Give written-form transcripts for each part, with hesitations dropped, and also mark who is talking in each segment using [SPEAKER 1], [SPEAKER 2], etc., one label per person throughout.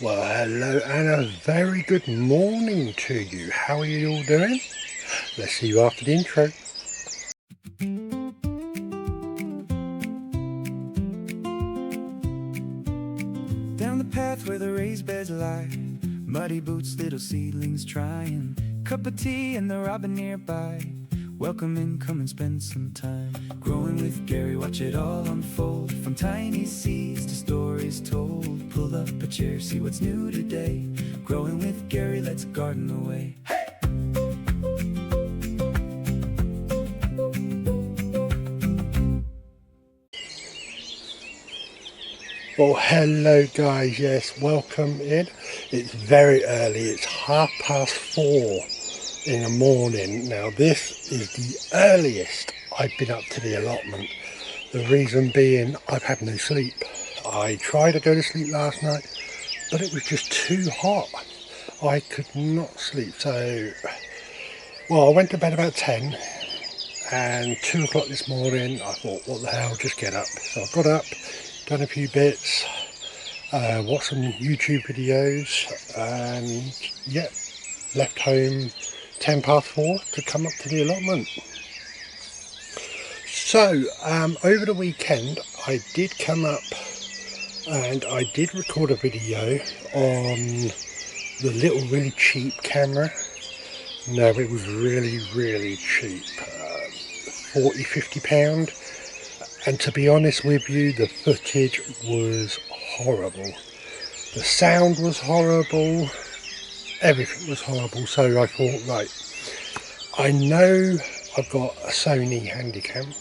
[SPEAKER 1] Well, hello and a very good morning to you. How are you all doing? Let's see you after the intro.
[SPEAKER 2] Down the path where the raised beds lie, muddy boots, little seedlings trying, cup of tea and the robin nearby. Welcome in, come and spend some time. Growing with Gary, watch it all unfold. From tiny seeds to stories told. Pull up a chair, see what's new today. Growing with Gary, let's garden away. Hey!
[SPEAKER 1] Well, hello guys, yes, welcome in. It's very early, it's 4:30 in the morning. Now this is the earliest I've been up to the allotment. The reason being I've had no sleep. I tried to go to sleep last night, but it was just too hot. I could not sleep. So, well, I went to bed about 10 and 2 o'clock this morning I thought, what the hell, just get up. So I got up, done a few bits, watched some YouTube videos, and yeah, left home 4:10 to come up to the allotment. So over the weekend I did come up and I did record a video on the little really cheap camera. No, it was really cheap, 40-50 pound, and to be honest with you, the footage was horrible. The sound was horrible, everything was horrible. So I thought, right, I know I've got a Sony Handycam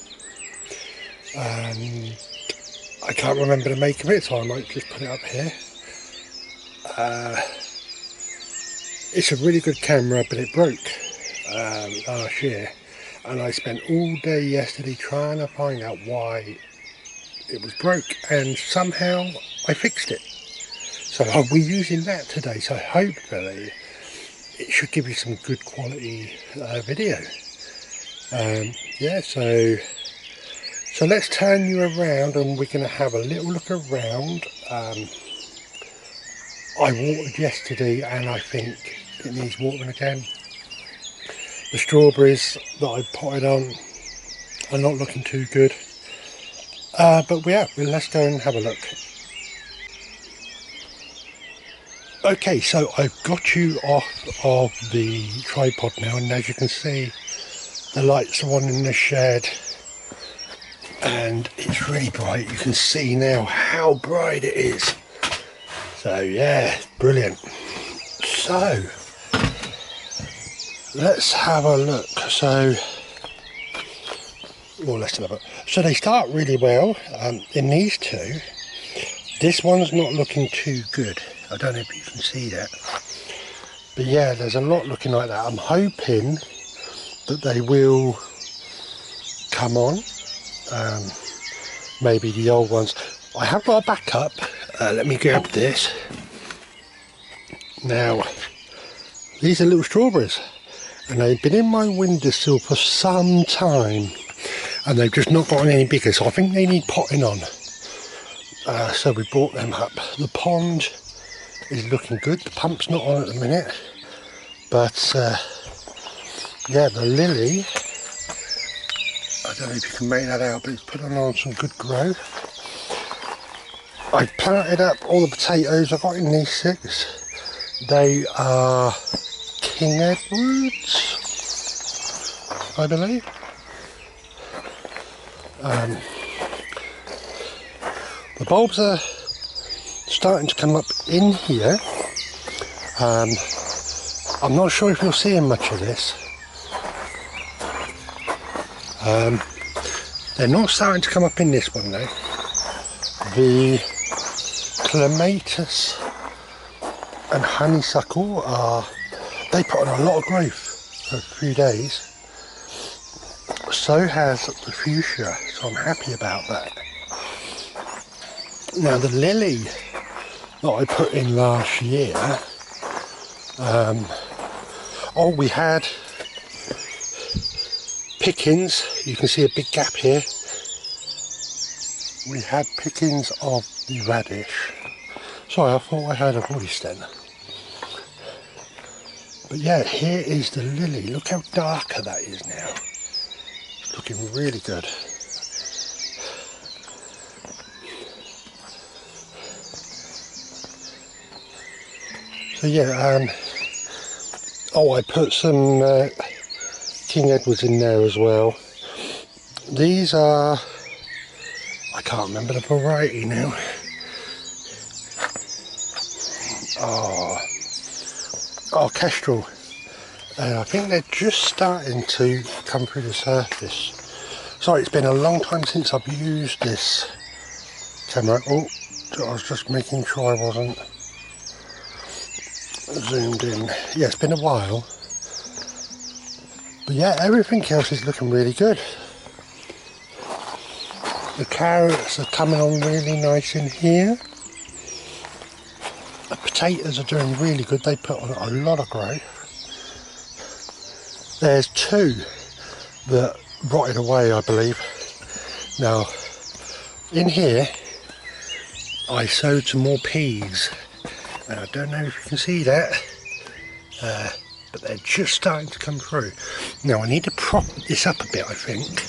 [SPEAKER 1] and I can't remember the make of it, so I might just put it up here. It's a really good camera, but it broke last year, and I spent all day yesterday trying to find out why it was broke, and somehow I fixed it. So I'll be using that today, so hopefully it should give you some good quality video. Yeah, so let's turn you around and we're going to have a little look around. I watered yesterday and I think it needs watering again. The strawberries that I potted on are not looking too good. But yeah, let's go and have a look. Okay, so I've got you off of the tripod now, and as you can see, the lights are on in the shed and it's really bright. You can see now how bright it is. So yeah, brilliant. So let's have a look. So they start really well in these two. This one's not looking too good. I don't know if you can see that, but yeah, there's a lot looking like that. I'm hoping that they will come on, maybe the old ones. I have got a backup. Let me grab this. Now, these are little strawberries, and they've been in my windowsill for some time, and they've just not gotten any bigger, so I think they need potting on. So we brought them up. The pond is looking good. The pump's not on at the minute, but yeah, the lily, I don't know if you can make that out, but it's put on some good growth. I planted up all the potatoes I've got in these 6. They are King Edwards, I believe. The bulbs are starting to come up in here. I'm not sure if you're seeing much of this. They're not starting to come up in this one though. The clematis and honeysuckle they put on a lot of growth for a few days. So has the fuchsia, so I'm happy about that. Now the lily that I put in last year, we had pickings. You can see a big gap here. We had pickings of the radish, Sorry, I thought I heard a voice then. But yeah, here is the lily. Look how darker that is now. It's looking really good. So yeah, oh, I put some King Edwards in there as well. These are, I can't remember the variety now. Oh, Kestrel. I think they're just starting to come through the surface. Sorry, it's been a long time since I've used this camera. Oh, I was just making sure I wasn't zoomed in. Yeah, it's been a while. But yeah, everything else is looking really good. The carrots are coming on really nice in here. The potatoes are doing really good. They put on a lot of growth. There's two that rotted away, I believe. Now, in here, I sowed some more peas. And I don't know if you can see that, but they're just starting to come through. Now, I need to prop this up a bit, I think.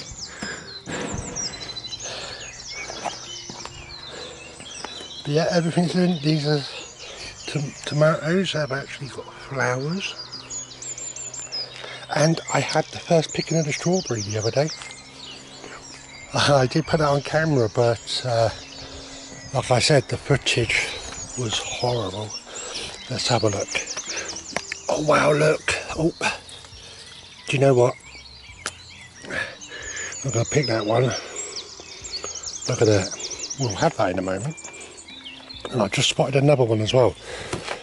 [SPEAKER 1] But yeah, everything's doing. These are tomatoes that have actually got flowers. And I had the first picking of the strawberry the other day. I did put that on camera, but like I said, the footage was horrible. Let's have a look. Oh wow, look. Oh, do you know what? I'm going to pick that one. Look at that. We'll have that in a moment. And I just spotted another one as well.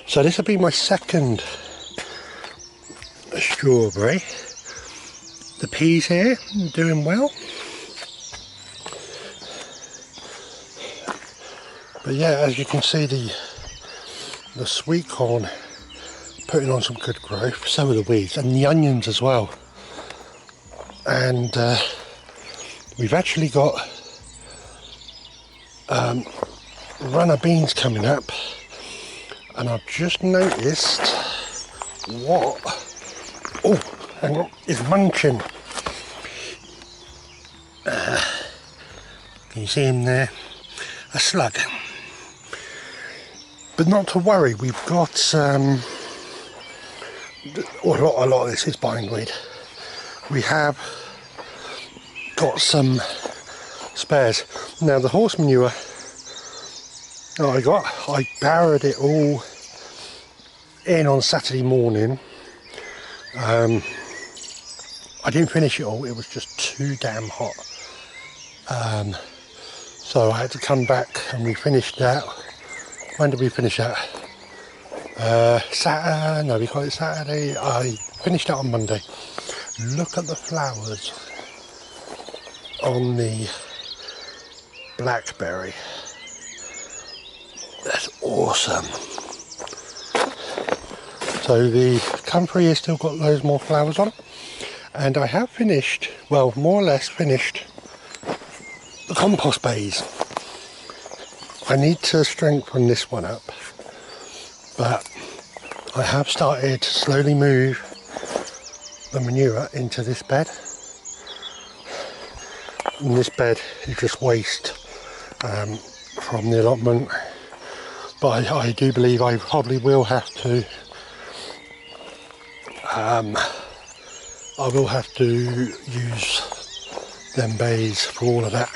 [SPEAKER 1] So this will be my second strawberry. The peas here doing well. But yeah, as you can see, the sweet corn putting on some good growth. So are the weeds and the onions as well. And we've actually got runner beans coming up, and I've just noticed what hang on, is munching. Can you see him there? A slug. But not to worry, we've got a lot of this is bindweed. We have got some spares. Now the horse manure I barrowed it all in on Saturday morning. I didn't finish it all, it was just too damn hot. So I had to come back and we finished that. When did we finish that? Saturday, no, we got it Saturday. I finished that on Monday. Look at the flowers on the blackberry. That's awesome. So the comfrey has still got loads more flowers on. And I have finished, well, more or less finished the compost bays. I need to strengthen this one up, but I have started to slowly move the manure into this bed. And this bed is just waste from the allotment. But I do believe I probably will have to use them bays for all of that.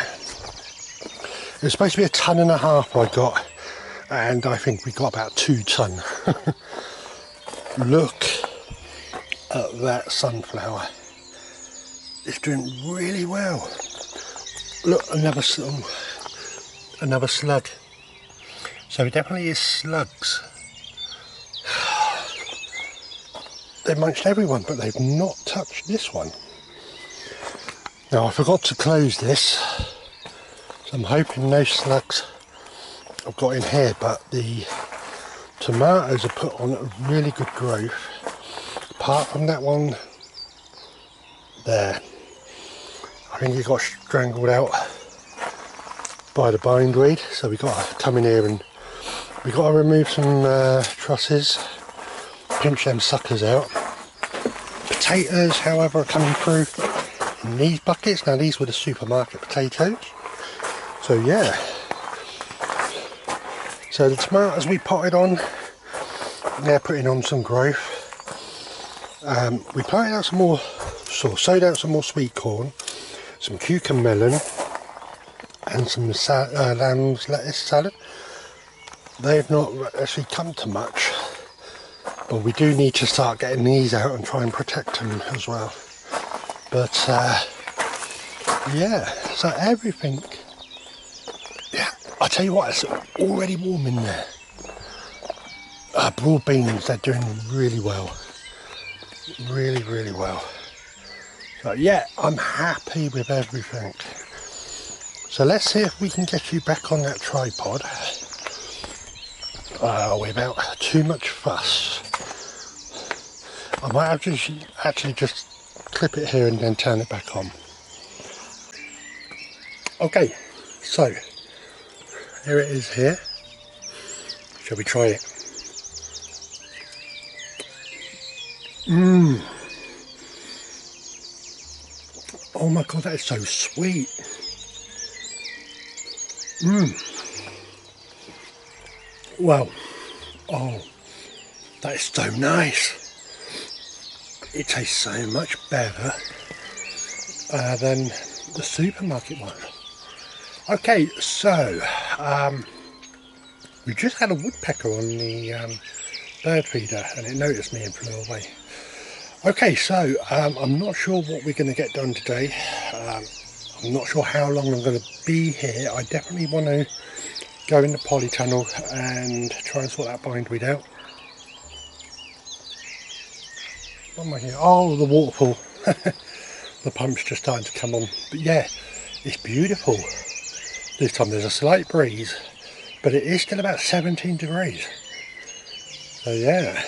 [SPEAKER 1] It was supposed to be 1.5 tons I got, and I think we got about 2 tons. Look at that sunflower. It's doing really well. Look, another slug. So it definitely is slugs. They munched everyone, but they've not touched this one. Now I forgot to close this, so I'm hoping no slugs I've got in here, but the tomatoes are put on a really good growth. Apart from that one there, I think it got strangled out by the bindweed, so we've got to come in here and We've got to remove some trusses, pinch them suckers out. Potatoes, however, are coming through in these buckets. Now these were the supermarket potatoes. So yeah. So the tomatoes we potted on, they're putting on some growth. We planted out some more, sowed out some more sweet corn, some cucumber melon, and some lamb's lettuce salad. They've not actually come to much, but we do need to start getting these out and try and protect them as well. But yeah, so everything, yeah, I tell you what, it's already warm in there. Broad beans, they're doing really well, really well. So yeah, I'm happy with everything. So let's see if we can get you back on that tripod without too much fuss. I might have to actually just clip it here and then turn it back on. Okay, so here it is here. Shall we try it? Oh my god, that is so sweet. Well, oh, that is so nice. It tastes so much better than the supermarket one. Okay, so we just had a woodpecker on the bird feeder and it noticed me and flew away. Okay, so I'm not sure what we're going to get done today. I'm not sure how long I'm going to be here. I definitely want to go in the polytunnel and try and sort that bindweed out. What am I here? Oh, the waterfall. The pump's just starting to come on. But yeah, it's beautiful. This time there's a slight breeze, but it is still about 17 degrees. So yeah,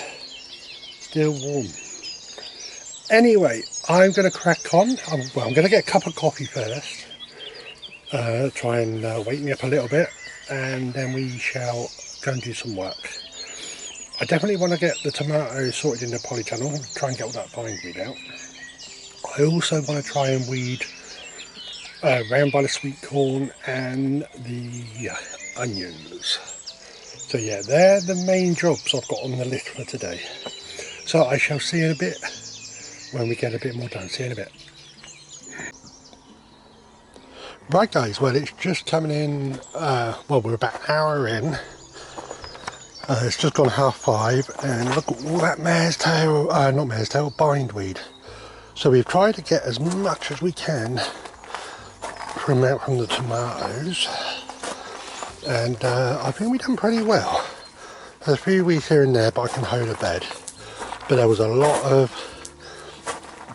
[SPEAKER 1] still warm. Anyway, I'm going to crack on. I'm going to get a cup of coffee first. Try and wake me up a little bit, and then we shall go and do some work. I definitely want to get the tomatoes sorted in the polytunnel, try and get all that bindweed out. I also want to try and weed round by the sweet corn and the onions. So yeah, they're the main jobs I've got on the list for today. So I shall see you in a bit when we get a bit more done. See you in a bit. Right guys, well it's just coming in, well we're about an hour in. It's just gone 5:30 and look at all that mare's tail, not mare's tail, bindweed. So we've tried to get as much as we can from the tomatoes, and I think we've done pretty well. There's a few weeds here and there, but I can hold a bed. But there was a lot of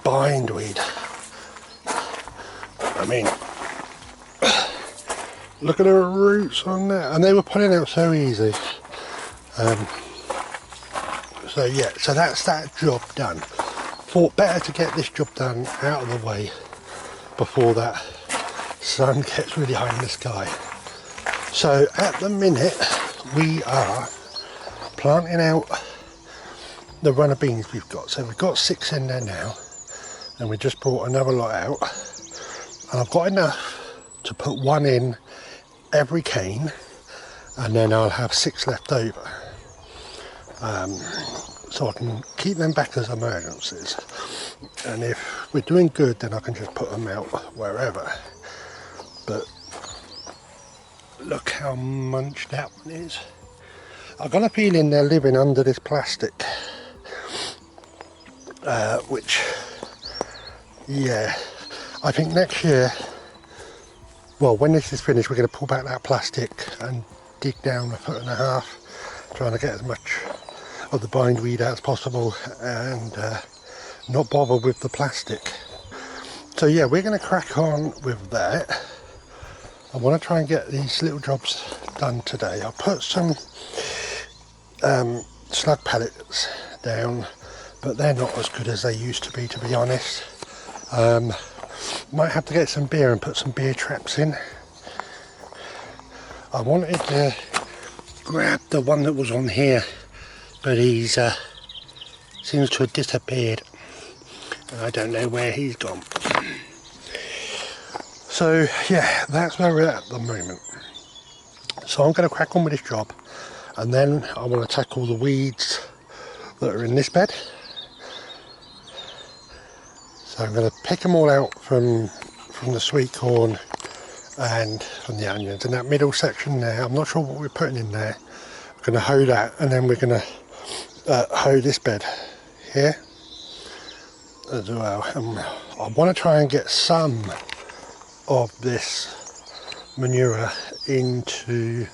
[SPEAKER 1] bindweed. I mean, look at the roots on there, and they were pulling out so easy. So yeah, so that's that job done. Thought better to get this job done out of the way before that sun gets really high in the sky. So at the minute we are planting out the run of beans we've got. So we've got 6 in there now, and we just brought another lot out, and I've got enough to put 1 in every cane, and then I'll have 6 left over. So I can keep them back as emergencies, and if we're doing good then I can just put them out wherever. But look how munched that one is. I've got a feeling they're living under this plastic, which, yeah, I think next year, well when this is finished, we're going to pull back that plastic and dig down 1.5 feet, trying to get as much of the bindweed out as possible and not bother with the plastic. So yeah, we're going to crack on with that. I want to try and get these little jobs done today. I'll put some slug pellets down, but they're not as good as they used to be honest. Might have to get some beer and put some beer traps in. I wanted to grabbed the one that was on here, but he's seems to have disappeared. I don't know where he's gone. So yeah, that's where we're at the moment. So I'm going to crack on with this job, and then I want to tackle the weeds that are in this bed. So I'm going to pick them all out from the sweet corn and from the onions. And that middle section there, I'm not sure what we're putting in there. We're going to hoe that, and then we're going to hoe this bed here as well. I want to try and get some of this manure into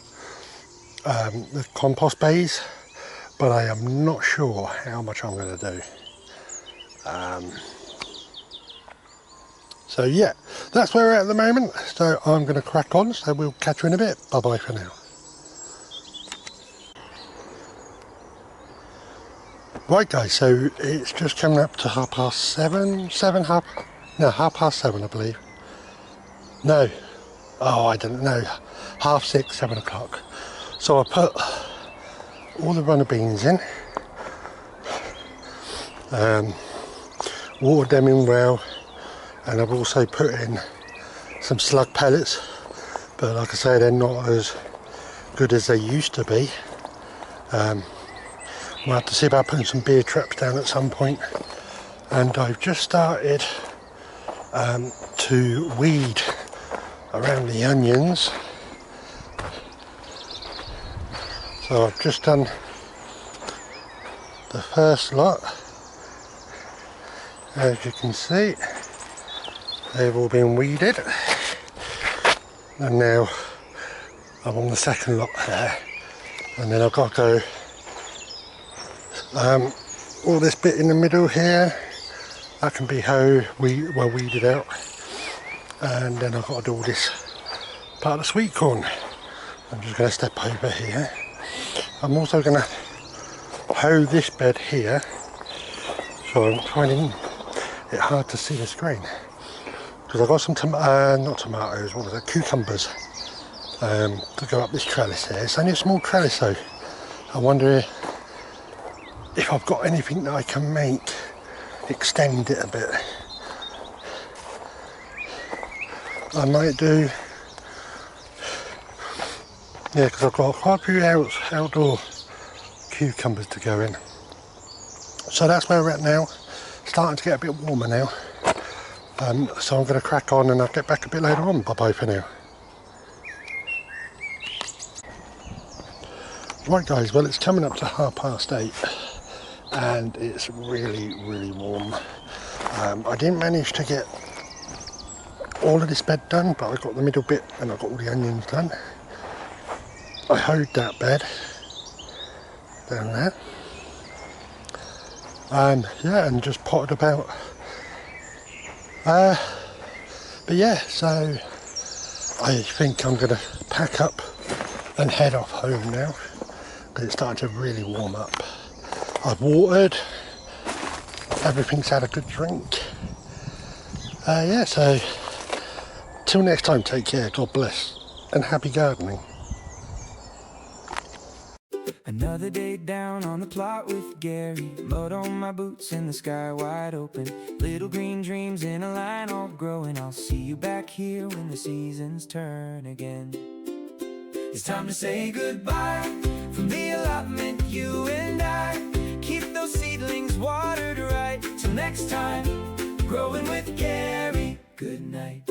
[SPEAKER 1] the compost bays, but I am not sure how much I'm going to do. So yeah, that's where we're at the moment. So I'm going to crack on, so we'll catch you in a bit. Bye bye for now. Right guys, so it's just coming up to 7:30, half past 7 I believe. No, oh I don't know, 6:30, 7 o'clock. So I put all the runner beans in, watered them in well, and I've also put in some slug pellets, but like I say, they're not as good as they used to be. We'll have to see about putting some beer traps down at some point. And I've just started to weed around the onions. So I've just done the first lot. As you can see, they've all been weeded. And now I'm on the second lot there. And then I've got to go all this bit in the middle here, that can be weeded out, and then I've got to do all this part of the sweet corn. I'm just going to step over here. I'm also going to hoe this bed here, so I'm finding it hard to see the screen because I've got some cucumbers to go up this trellis here. It's only a small trellis, so I wonder if I've got anything that I can extend it a bit. I might do, yeah, because I've got quite a few outdoor cucumbers to go in. So that's where we're at now. Starting to get a bit warmer now. So I'm going to crack on and I'll get back a bit later on. Bye bye for now. Right guys, well it's coming up to 8:30. And it's really warm. I didn't manage to get all of this bed done, but I got the middle bit and I got all the onions done. I hoed that bed down there. Yeah, and just potted about. But yeah, so I think I'm gonna pack up and head off home now because it's starting to really warm up. I've watered, everything's had a good drink. Yeah, so till next time, take care, God bless, and happy gardening.
[SPEAKER 2] Another day down on the plot with Gary. Mud on my boots and the sky wide open. Little green dreams in a line all growing. I'll see you back here when the seasons turn again. It's time to say goodbye from the allotment, you and I. Keep those seedlings watered right. Till next time, growing with Gary. Good night.